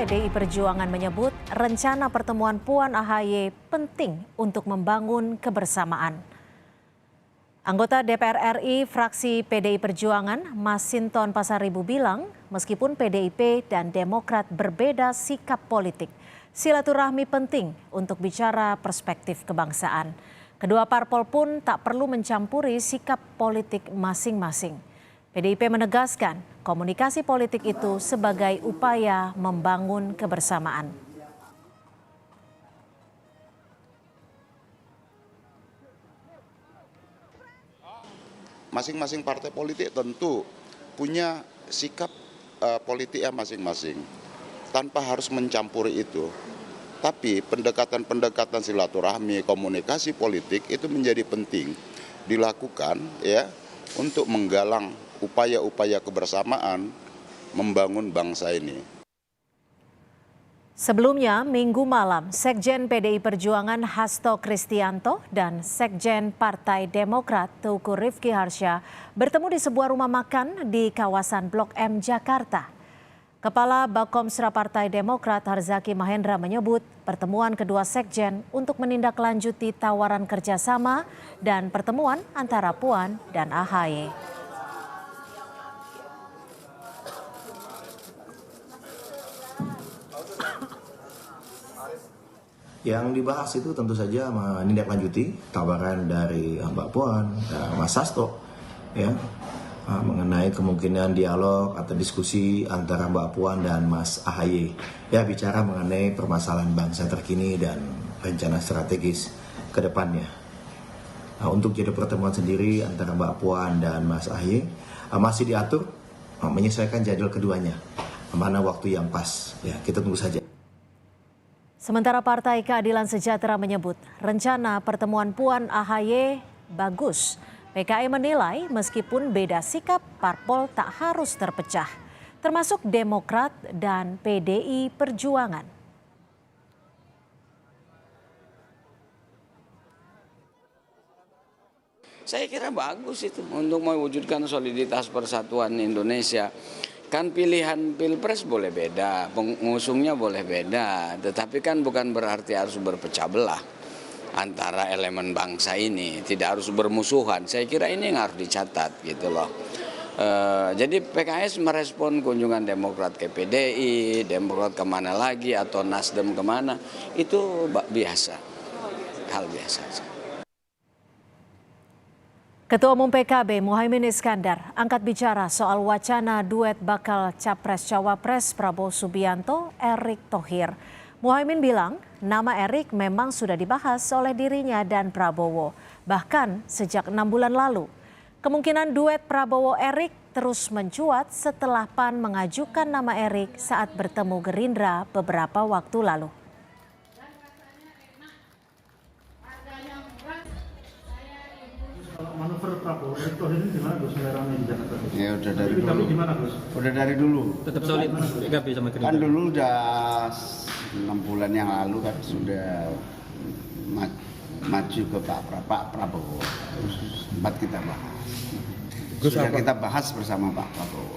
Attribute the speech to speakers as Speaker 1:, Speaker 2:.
Speaker 1: PDI Perjuangan menyebut rencana pertemuan Puan AHY penting untuk membangun kebersamaan. Anggota DPR RI fraksi PDI Perjuangan, Masinton Pasaribu bilang, meskipun PDIP dan Demokrat berbeda sikap politik, silaturahmi penting untuk bicara perspektif kebangsaan. Kedua parpol pun tak perlu mencampuri sikap politik masing-masing. PDIP menegaskan komunikasi politik itu sebagai upaya membangun kebersamaan.
Speaker 2: Masing-masing partai politik tentu punya sikap politiknya masing-masing, tanpa harus mencampuri itu. Tapi pendekatan-pendekatan silaturahmi, komunikasi politik itu menjadi penting dilakukan ya untuk menggalang upaya-upaya kebersamaan membangun bangsa ini.
Speaker 1: Sebelumnya, Minggu malam, Sekjen PDI Perjuangan Hasto Kristianto dan Sekjen Partai Demokrat Teuku Rifki Harsha bertemu di sebuah rumah makan di kawasan Blok M, Jakarta. Kepala Bakomsra Partai Demokrat Harzaki Mahendra menyebut pertemuan kedua sekjen untuk menindaklanjuti tawaran kerjasama dan pertemuan antara Puan dan AHY.
Speaker 3: Yang dibahas itu tentu saja menindaklanjuti tawaran dari Mbak Puan, Mas Hasto, ya, mengenai kemungkinan dialog atau diskusi antara Mbak Puan dan Mas AHY, ya, bicara mengenai permasalahan bangsa terkini dan rencana strategis ke depannya. Untuk jadwal pertemuan sendiri antara Mbak Puan dan Mas AHY masih diatur, menyesuaikan jadwal keduanya, mana waktu yang pas, ya, kita tunggu saja.
Speaker 1: Sementara Partai Keadilan Sejahtera menyebut rencana pertemuan Puan AHY bagus. PKI menilai meskipun beda sikap, parpol tak harus terpecah, termasuk Demokrat dan PDI Perjuangan.
Speaker 4: Saya kira bagus itu untuk mewujudkan soliditas persatuan Indonesia. Kan pilihan pilpres boleh beda, pengusungnya boleh beda, tetapi kan bukan berarti harus berpecah belah antara elemen bangsa ini, tidak harus bermusuhan. Saya kira ini yang harus dicatat gitu loh. Jadi PKS merespon kunjungan Demokrat ke PDI, Demokrat kemana lagi atau Nasdem kemana, itu biasa, hal biasa.
Speaker 1: Ketua Umum PKB Muhaimin Iskandar angkat bicara soal wacana duet bakal Capres-Cawapres Prabowo Subianto, Erick Thohir. Muhaimin bilang nama Erick memang sudah dibahas oleh dirinya dan Prabowo, bahkan sejak 6 bulan lalu. Kemungkinan duet Prabowo-Erick terus mencuat setelah PAN mengajukan nama Erick saat bertemu Gerindra beberapa waktu lalu.
Speaker 5: Manuver Prabowo, Erick Thohir ini gimana Gus seleraannya di Jakarta?
Speaker 6: Ya udah dari dulu.
Speaker 5: Gimana Gus?
Speaker 6: Udah dari dulu.
Speaker 7: Tetap solid PKB sama Gerindra.
Speaker 6: Kan dulu udah 6 bulan yang lalu kan sudah maju ke Pak Prabowo. Sempat kita bahas. Sudah kita bahas bersama Pak Prabowo.